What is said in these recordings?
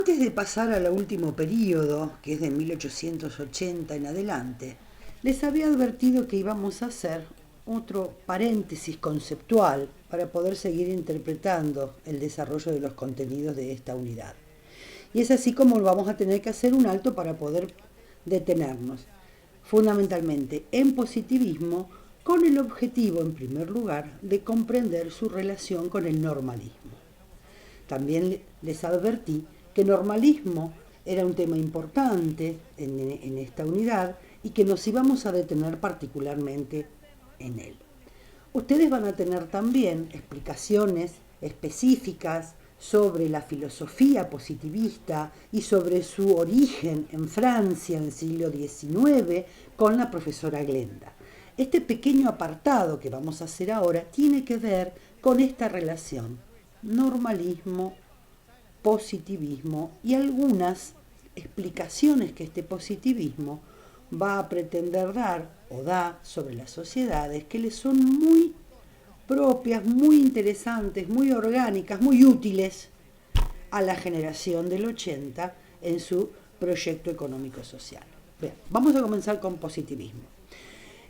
Antes de pasar al último periodo, que es de 1880 en adelante, les había advertido que íbamos a hacer otro paréntesis conceptual para poder seguir interpretando el desarrollo de los contenidos de esta unidad. Y es así como vamos a tener que hacer un alto para poder detenernos, fundamentalmente en positivismo, con el objetivo, en primer lugar, de comprender su relación con el normalismo. También les advertí que normalismo era un tema importante en esta unidad y que nos íbamos a detener particularmente en él. Ustedes van a tener también explicaciones específicas sobre la filosofía positivista y sobre su origen en Francia en el siglo XIX con la profesora Glenda. Este pequeño apartado que vamos a hacer ahora tiene que ver con esta relación, normalismo, positivismo y algunas explicaciones que este positivismo va a pretender dar o da sobre las sociedades que les son muy propias, muy interesantes, muy orgánicas, muy útiles a la generación del 80 en su proyecto económico-social. Bien, vamos a comenzar con positivismo.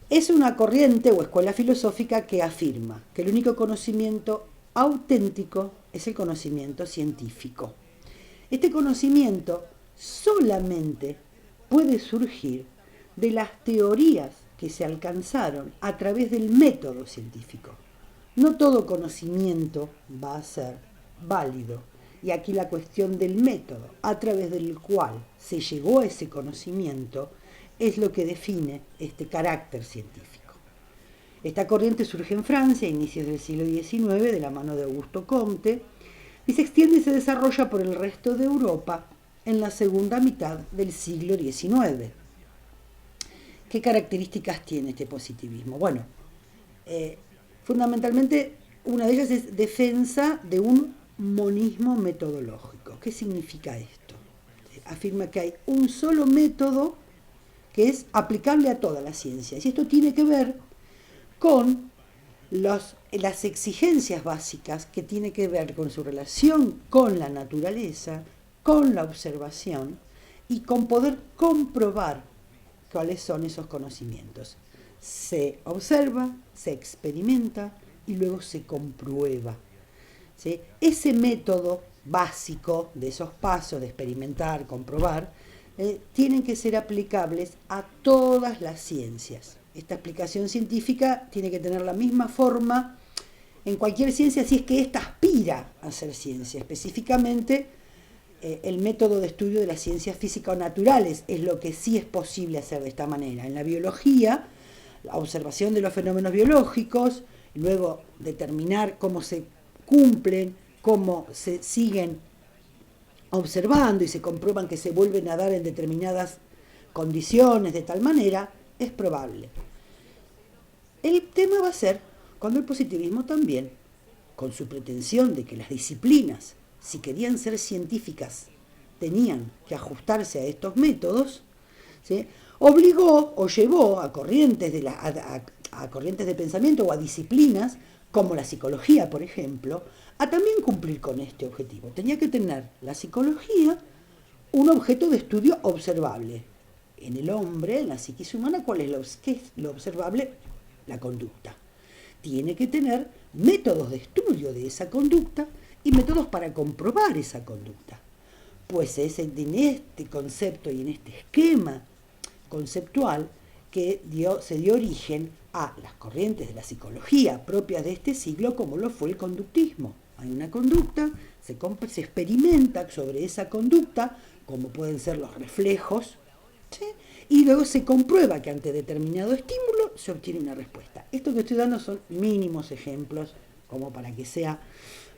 Es una corriente o escuela filosófica que afirma que el único conocimiento auténtico es el conocimiento científico. Este conocimiento solamente puede surgir de las teorías que se alcanzaron a través del método científico. No todo conocimiento va a ser válido. Y aquí la cuestión del método a través del cual se llegó a ese conocimiento es lo que define este carácter científico. Esta corriente surge en Francia a inicios del siglo XIX de la mano de Augusto Comte y se extiende y se desarrolla por el resto de Europa en la segunda mitad del siglo XIX. ¿Qué características tiene este positivismo? Bueno, fundamentalmente una de ellas es defensa de un monismo metodológico. ¿Qué significa esto? Afirma que hay un solo método que es aplicable a todas las ciencias. Y esto tiene que ver con las exigencias básicas que tiene que ver con su relación con la naturaleza, con la observación y con poder comprobar cuáles son esos conocimientos. Se observa, se experimenta y luego se comprueba. ¿Sí? Ese método básico de esos pasos de experimentar, comprobar, tienen que ser aplicables a todas las ciencias. Esta explicación científica tiene que tener la misma forma en cualquier ciencia si es que ésta aspira a ser ciencia. Específicamente, el método de estudio de las ciencias físicas o naturales es lo que sí es posible hacer de esta manera. En la biología, la observación de los fenómenos biológicos, luego determinar cómo se cumplen, cómo se siguen observando y se comprueban que se vuelven a dar en determinadas condiciones de tal manera, es probable. El tema va a ser cuando el positivismo también, con su pretensión de que las disciplinas, si querían ser científicas, tenían que ajustarse a estos métodos, ¿sí?, obligó o llevó a corrientes a corrientes de pensamiento o a disciplinas, como la psicología, por ejemplo, a también cumplir con este objetivo. Tenía que tener la psicología un objeto de estudio observable. En el hombre, en la psiquis humana, ¿qué es lo observable? La conducta. Tiene que tener métodos de estudio de esa conducta y métodos para comprobar esa conducta. Pues es en este concepto y en este esquema conceptual que se dio origen a las corrientes de la psicología propias de este siglo, como lo fue el conductismo. Hay una conducta, se experimenta sobre esa conducta, como pueden ser los reflejos, ¿sí?, y luego se comprueba que ante determinado estímulo se obtiene una respuesta. Esto que estoy dando son mínimos ejemplos, como para que sea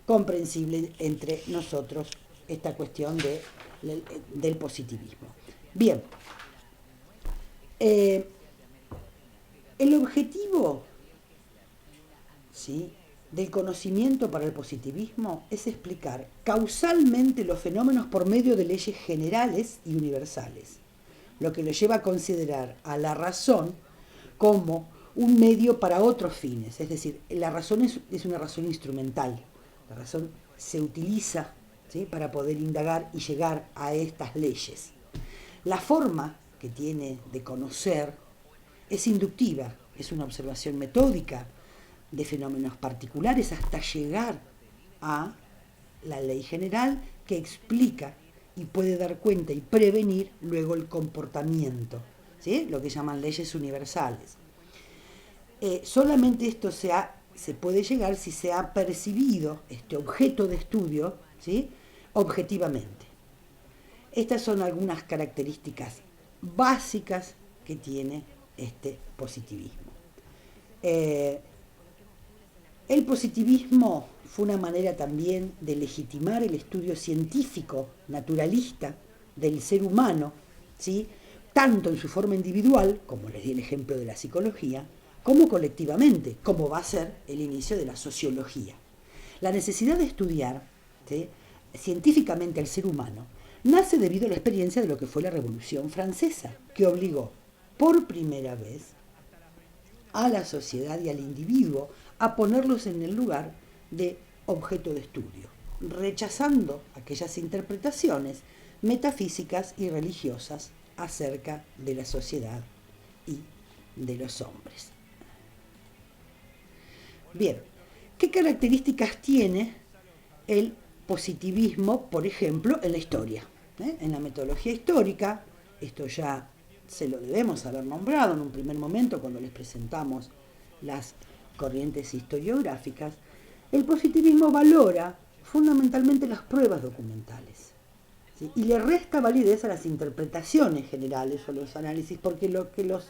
comprensible entre nosotros esta cuestión del positivismo. Bien, el objetivo, ¿sí?, del conocimiento para el positivismo es explicar causalmente los fenómenos por medio de leyes generales y universales, lo que lo lleva a considerar a la razón como un medio para otros fines. Es decir, la razón es una razón instrumental. La razón se utiliza, ¿sí?, para poder indagar y llegar a estas leyes. La forma que tiene de conocer es inductiva, es una observación metódica de fenómenos particulares hasta llegar a la ley general que explica y puede dar cuenta y prevenir luego el comportamiento, ¿sí?, lo que llaman leyes universales. Solamente esto se puede llegar si se ha percibido este objeto de estudio, ¿sí?, objetivamente. Estas son algunas características básicas que tiene este positivismo. El positivismo fue una manera también de legitimar el estudio científico, naturalista, del ser humano, ¿sí?, tanto en su forma individual, como les di el ejemplo de la psicología, como colectivamente, como va a ser el inicio de la sociología. La necesidad de estudiar, ¿sí?, científicamente al ser humano nace debido a la experiencia de lo que fue la Revolución Francesa, que obligó por primera vez a la sociedad y al individuo a ponerlos en el lugar de objeto de estudio, rechazando aquellas interpretaciones metafísicas y religiosas acerca de la sociedad y de los hombres. Bien, ¿qué características tiene el positivismo, por ejemplo, en la historia? En la metodología histórica, esto ya se lo debemos haber nombrado en un primer momento cuando les presentamos las corrientes historiográficas, el positivismo valora fundamentalmente las pruebas documentales, ¿sí?, y le resta validez a las interpretaciones generales o los análisis, porque lo que los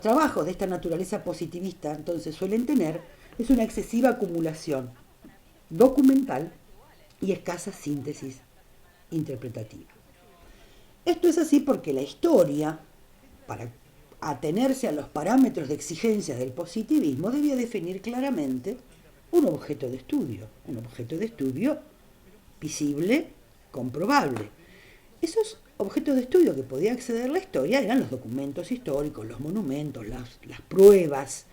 trabajos de esta naturaleza positivista entonces suelen tener es una excesiva acumulación documental y escasa síntesis interpretativa. Esto es así porque la historia, para atenerse a los parámetros de exigencia del positivismo, debía definir claramente un objeto de estudio visible, comprobable. Esos objetos de estudio que podía acceder la historia eran los documentos históricos, los monumentos, las pruebas.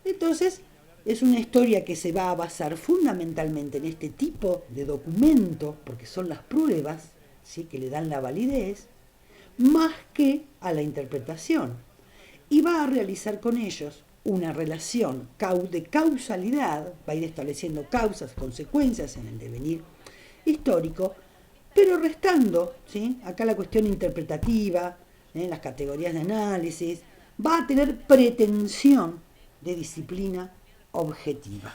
Entonces, es una historia que se va a basar fundamentalmente en este tipo de documentos, porque son las pruebas, ¿sí?, que le dan la validez, más que a la interpretación. Y va a realizar con ellos una relación de causalidad, va a ir estableciendo causas, consecuencias en el devenir histórico, pero restando, ¿sí?, acá la cuestión interpretativa, las categorías de análisis, va a tener pretensión de disciplina objetiva.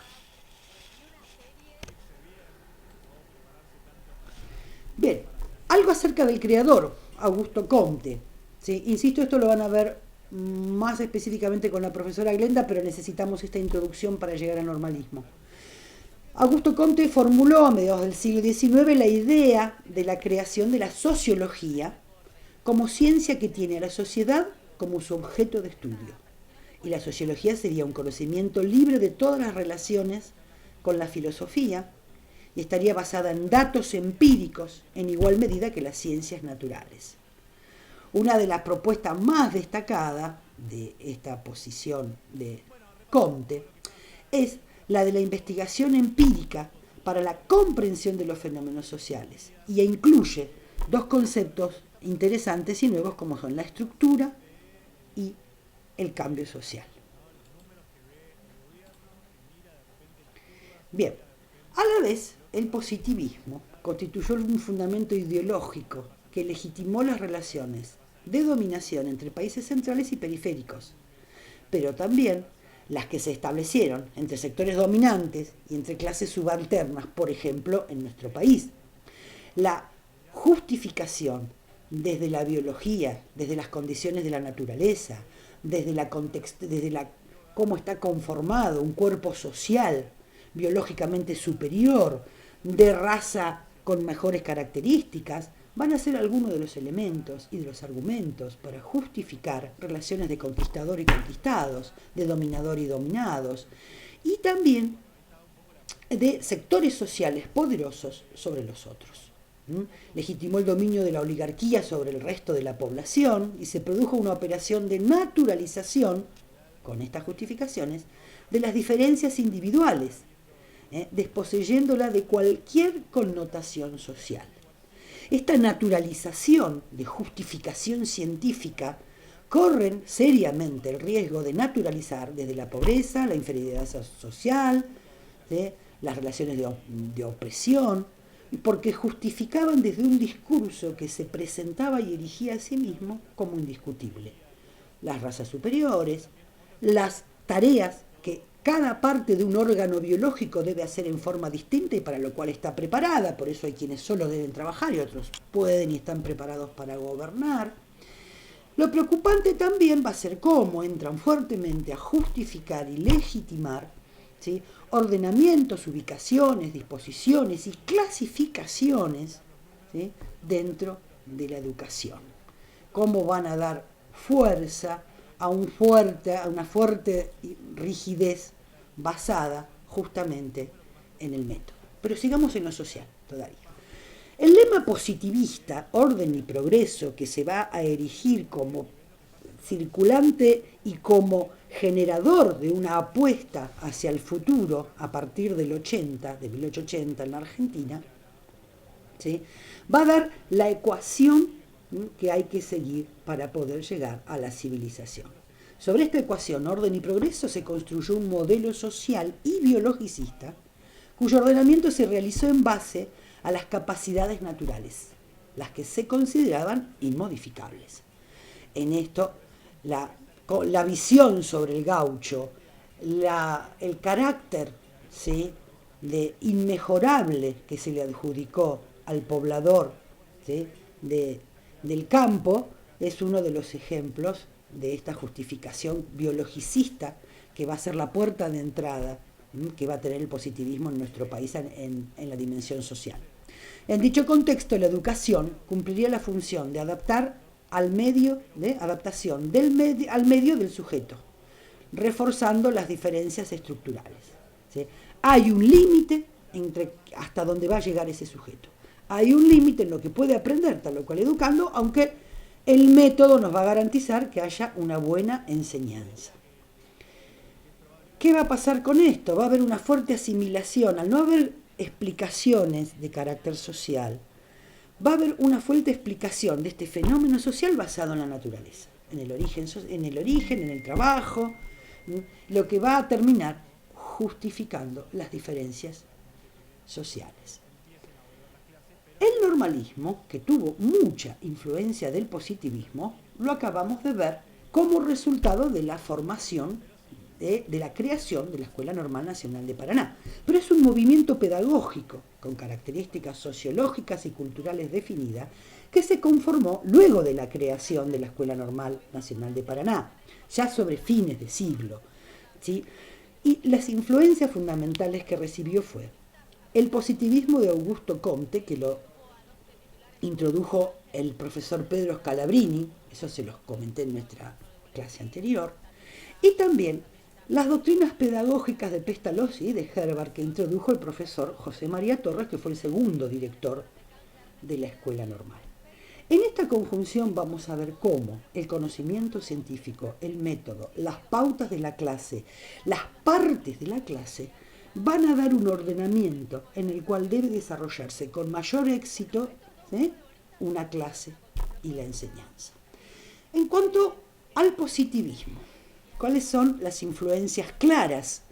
Bien, algo acerca del creador, Augusto Comte, ¿sí? Insisto, esto lo van a ver más específicamente con la profesora Glenda, pero necesitamos esta introducción para llegar al normalismo. Augusto Comte formuló a mediados del siglo XIX la idea de la creación de la sociología como ciencia que tiene a la sociedad como su objeto de estudio. Y la sociología sería un conocimiento libre de todas las relaciones con la filosofía y estaría basada en datos empíricos en igual medida que las ciencias naturales. Una de las propuestas más destacadas de esta posición de Comte es la de la investigación empírica para la comprensión de los fenómenos sociales y incluye dos conceptos interesantes y nuevos como son la estructura y el cambio social. Bien, a la vez el positivismo constituyó un fundamento ideológico que legitimó las relaciones de dominación entre países centrales y periféricos, pero también las que se establecieron entre sectores dominantes y entre clases subalternas, por ejemplo, en nuestro país. La justificación desde la biología, desde las condiciones de la naturaleza, desde cómo está conformado un cuerpo social biológicamente superior, de raza con mejores características, van a ser algunos de los elementos y de los argumentos para justificar relaciones de conquistador y conquistados, de dominador y dominados, y también de sectores sociales poderosos sobre los otros. Legitimó el dominio de la oligarquía sobre el resto de la población y se produjo una operación de naturalización, con estas justificaciones, de las diferencias individuales, desposeyéndola de cualquier connotación social. Esta naturalización de justificación científica corren seriamente el riesgo de naturalizar desde la pobreza, la inferioridad social, las relaciones de opresión, porque justificaban desde un discurso que se presentaba y erigía a sí mismo como indiscutible. Las razas superiores, las tareas que cada parte de un órgano biológico debe hacer en forma distinta y para lo cual está preparada, por eso hay quienes solo deben trabajar y otros pueden y están preparados para gobernar. Lo preocupante también va a ser cómo entran fuertemente a justificar y legitimar, ¿sí?, ordenamientos, ubicaciones, disposiciones y clasificaciones, ¿sí?, dentro de la educación. Cómo van a dar fuerza a una fuerte rigidez basada justamente en el método. Pero sigamos en lo social todavía. El lema positivista, orden y progreso, que se va a erigir como circulante y como generador de una apuesta hacia el futuro a partir del 80, de 1880 en la Argentina, ¿sí?, va a dar la ecuación que hay que seguir para poder llegar a la civilización. Sobre esta ecuación, orden y progreso, se construyó un modelo social y biologicista cuyo ordenamiento se realizó en base a las capacidades naturales, las que se consideraban inmodificables. En esto, la visión sobre el gaucho, el carácter, ¿sí?, de inmejorable que se le adjudicó al poblador, ¿sí?, del campo, es uno de los ejemplos de esta justificación biologicista que va a ser la puerta de entrada que va a tener el positivismo en nuestro país en la dimensión social. En dicho contexto, la educación cumpliría la función de adaptar al medio, de adaptación al medio del sujeto, reforzando las diferencias estructurales, ¿sí? Hay un límite hasta donde va a llegar ese sujeto. Hay un límite en lo que puede aprender, tal o cual educando, aunque el método nos va a garantizar que haya una buena enseñanza. ¿Qué va a pasar con esto? Va a haber una fuerte asimilación. Al no haber explicaciones de carácter social, va a haber una fuerte explicación de este fenómeno social basado en la naturaleza, en el origen, en el trabajo, lo que va a terminar justificando las diferencias sociales. El normalismo, que tuvo mucha influencia del positivismo, lo acabamos de ver como resultado de la formación de la creación de la Escuela Normal Nacional de Paraná. Pero es un movimiento pedagógico con características sociológicas y culturales definidas que se conformó luego de la creación de la Escuela Normal Nacional de Paraná, ya sobre fines de siglo, ¿sí? Y las influencias fundamentales que recibió fue el positivismo de Augusto Comte, que lo introdujo el profesor Pedro Scalabrini, eso se los comenté en nuestra clase anterior, y también las doctrinas pedagógicas de Pestalozzi y de Herbart, que introdujo el profesor José María Torres, que fue el segundo director de la Escuela Normal. En esta conjunción vamos a ver cómo el conocimiento científico, el método, las pautas de la clase, las partes de la clase, van a dar un ordenamiento en el cual debe desarrollarse con mayor éxito, ¿sí?, una clase y la enseñanza. En cuanto al positivismo, ¿cuáles son las influencias claras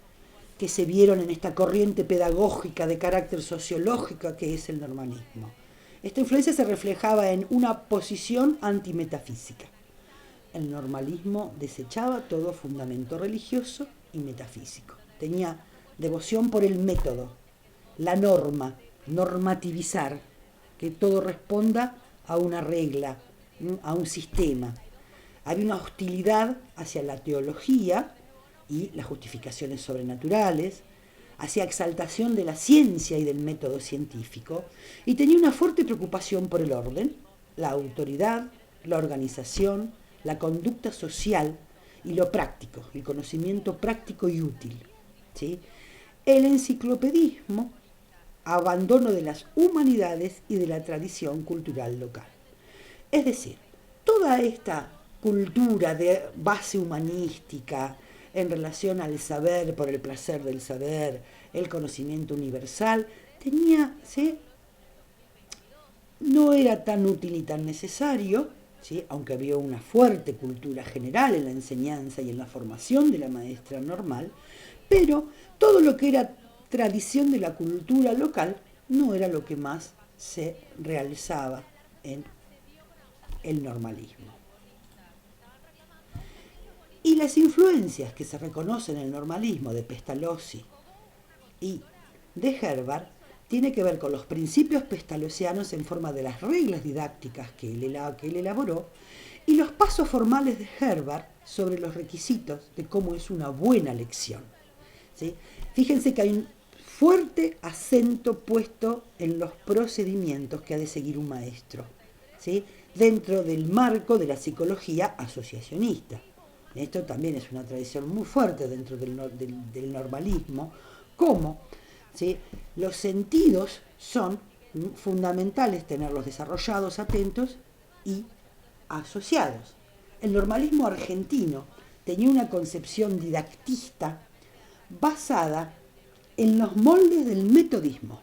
que se vieron en esta corriente pedagógica de carácter sociológico que es el normalismo? Esta influencia se reflejaba en una posición antimetafísica. El normalismo desechaba todo fundamento religioso y metafísico. Tenía devoción por el método, la norma, normativizar, que todo responda a una regla, a un sistema. Había una hostilidad hacia la teología y las justificaciones sobrenaturales, hacia exaltación de la ciencia y del método científico, y tenía una fuerte preocupación por el orden, la autoridad, la organización, la conducta social y lo práctico, el conocimiento práctico y útil, ¿sí? El enciclopedismo, abandono de las humanidades y de la tradición cultural local. Es decir, toda esta cultura de base humanística en relación al saber por el placer del saber, el conocimiento universal, ¿sí? No era tan útil ni tan necesario, ¿sí? Aunque había una fuerte cultura general en la enseñanza y en la formación de la maestra normal, pero todo lo que era tradición de la cultura local no era lo que más se realizaba en el normalismo. Y las influencias que se reconocen en el normalismo de Pestalozzi y de Herbart tiene que ver con los principios pestalozzianos en forma de las reglas didácticas que él elaboró y los pasos formales de Herbart sobre los requisitos de cómo es una buena lección. ¿Sí? Fíjense que hay un fuerte acento puesto en los procedimientos que ha de seguir un maestro, ¿sí? Dentro del marco de la psicología asociacionista. Esto también es una tradición muy fuerte dentro del normalismo, como, ¿sí? Los sentidos son fundamentales tenerlos desarrollados, atentos y asociados. El normalismo argentino tenía una concepción didactista basada en los moldes del metodismo,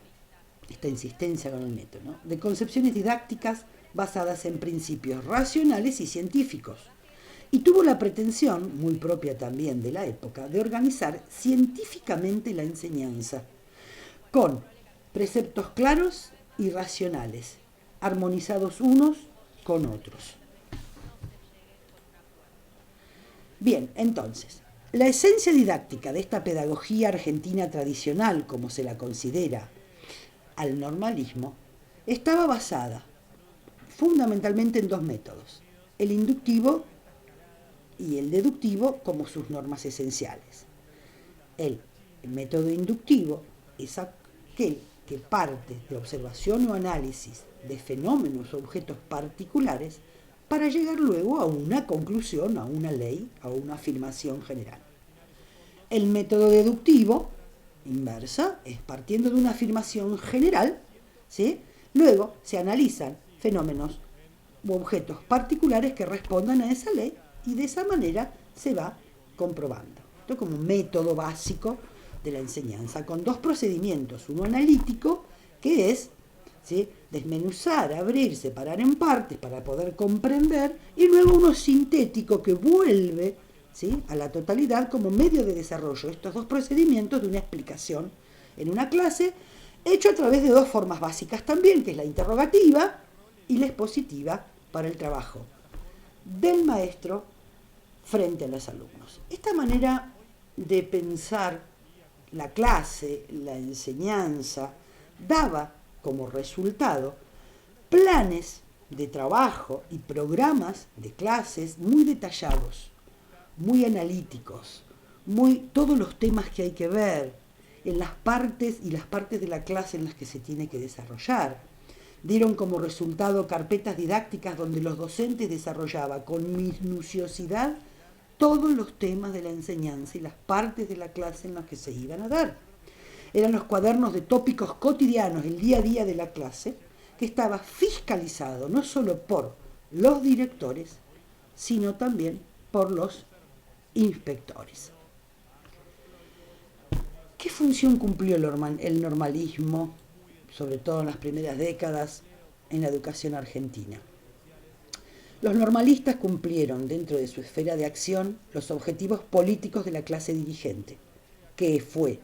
esta insistencia con el método, ¿no? De concepciones didácticas basadas en principios racionales y científicos. Y tuvo la pretensión, muy propia también de la época, de organizar científicamente la enseñanza, con preceptos claros y racionales, armonizados unos con otros. Bien, entonces, la esencia didáctica de esta pedagogía argentina tradicional, como se la considera al normalismo, estaba basada fundamentalmente en dos métodos, el inductivo y el deductivo como sus normas esenciales. El método inductivo es aquel que parte de observación o análisis de fenómenos o objetos particulares para llegar luego a una conclusión, a una ley, a una afirmación general. El método deductivo, inversa, es partiendo de una afirmación general, ¿sí? Luego se analizan fenómenos u objetos particulares que respondan a esa ley y de esa manera se va comprobando. Esto como un método básico de la enseñanza, con dos procedimientos, uno analítico, que es, ¿sí?, desmenuzar, abrir, separar en partes para poder comprender, y luego uno sintético que vuelve, ¿sí?, a la totalidad como medio de desarrollo. Estos dos procedimientos de una explicación en una clase, hecho a través de dos formas básicas también, que es la interrogativa y la expositiva para el trabajo del maestro frente a los alumnos. Esta manera de pensar la clase, la enseñanza, daba como resultado planes de trabajo y programas de clases muy detallados, muy analíticos, todos los temas que hay que ver, en las partes de la clase en las que se tiene que desarrollar. Dieron como resultado carpetas didácticas donde los docentes desarrollaban con minuciosidad todos los temas de la enseñanza y las partes de la clase en las que se iban a dar. Eran los cuadernos de tópicos cotidianos, el día a día de la clase, que estaba fiscalizado no solo por los directores, sino también por los inspectores. ¿Qué función cumplió el normalismo, sobre todo en las primeras décadas, en la educación argentina? Los normalistas cumplieron dentro de su esfera de acción los objetivos políticos de la clase dirigente, que fue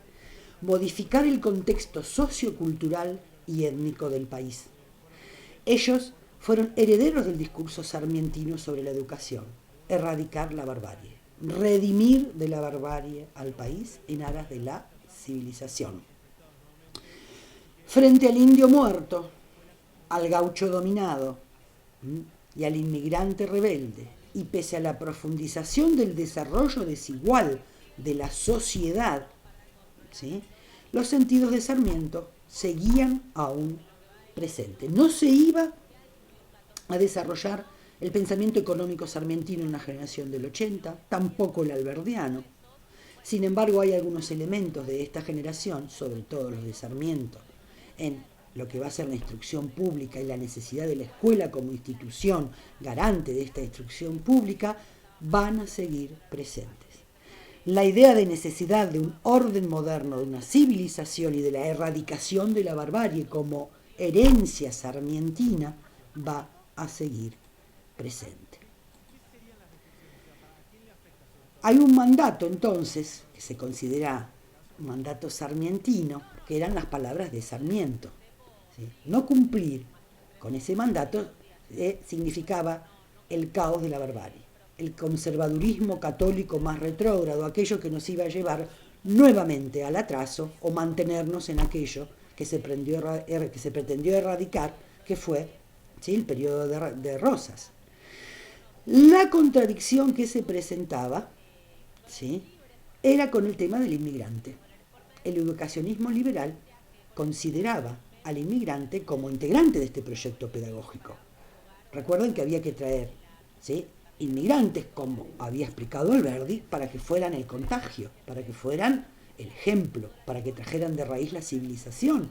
modificar el contexto sociocultural y étnico del país. Ellos fueron herederos del discurso sarmientino sobre la educación, erradicar la barbarie, redimir de la barbarie al país en aras de la civilización. Frente al indio muerto, al gaucho dominado y al inmigrante rebelde, y pese a la profundización del desarrollo desigual de la sociedad, ¿sí?, los sentidos de Sarmiento seguían aún presentes. No se iba a desarrollar el pensamiento económico sarmientino en la generación del 80, tampoco el alberdiano. Sin embargo, hay algunos elementos de esta generación, sobre todo los de Sarmiento, en lo que va a ser la instrucción pública y la necesidad de la escuela como institución garante de esta instrucción pública, van a seguir presentes. La idea de necesidad de un orden moderno, de una civilización y de la erradicación de la barbarie como herencia sarmientina va a seguir presente. Hay un mandato entonces, que se considera un mandato sarmientino, que eran las palabras de Sarmiento. ¿Sí? No cumplir con ese mandato significaba el caos de la barbarie, el conservadurismo católico más retrógrado, aquello que nos iba a llevar nuevamente al atraso o mantenernos en aquello que se pretendió erradicar, que fue, ¿sí?, el periodo de Rosas. La contradicción que se presentaba, ¿sí?, era con el tema del inmigrante. El educacionismo liberal consideraba al inmigrante como integrante de este proyecto pedagógico. Recuerden que había que traer, ¿sí?, inmigrantes, como había explicado Alberdi, para que fueran el contagio, para que fueran el ejemplo, para que trajeran de raíz la civilización,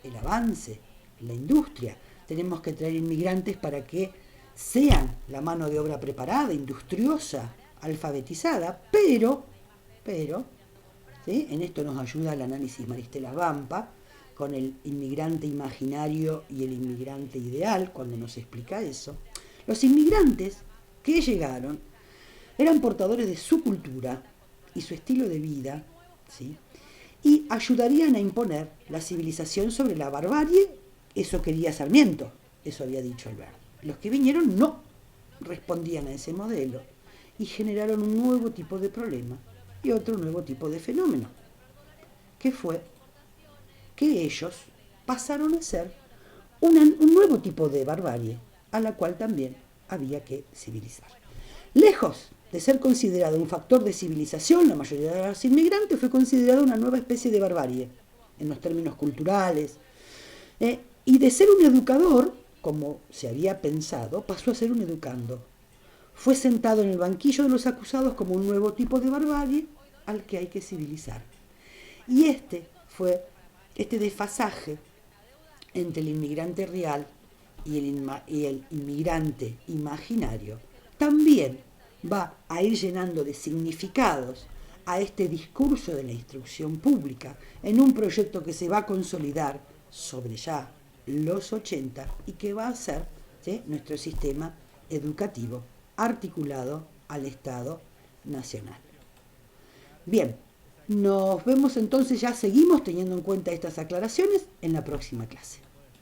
el avance, la industria. Tenemos que traer inmigrantes para que sean la mano de obra preparada, industriosa, alfabetizada, pero, ¿sí?, en esto nos ayuda el análisis Maristela Vampa, con el inmigrante imaginario y el inmigrante ideal, cuando nos explica eso. Los inmigrantes que llegaron eran portadores de su cultura y su estilo de vida, ¿sí?, y ayudarían a imponer la civilización sobre la barbarie. Eso quería Sarmiento, eso había dicho Alberti. Los que vinieron no respondían a ese modelo y generaron un nuevo tipo de problema y otro nuevo tipo de fenómeno, que fue que ellos pasaron a ser un nuevo tipo de barbarie, a la cual también había que civilizar. Lejos de ser considerado un factor de civilización, la mayoría de los inmigrantes fue considerada una nueva especie de barbarie, en los términos culturales, y de ser un educador, como se había pensado, pasó a ser un educando. Fue sentado en el banquillo de los acusados como un nuevo tipo de barbarie al que hay que civilizar. Y este desfasaje entre el inmigrante real y el inmigrante imaginario también va a ir llenando de significados a este discurso de la instrucción pública en un proyecto que se va a consolidar sobre ya los 80 y que va a ser, ¿sí?, nuestro sistema educativo articulado al Estado Nacional. Bien, nos vemos entonces, ya seguimos teniendo en cuenta estas aclaraciones en la próxima clase.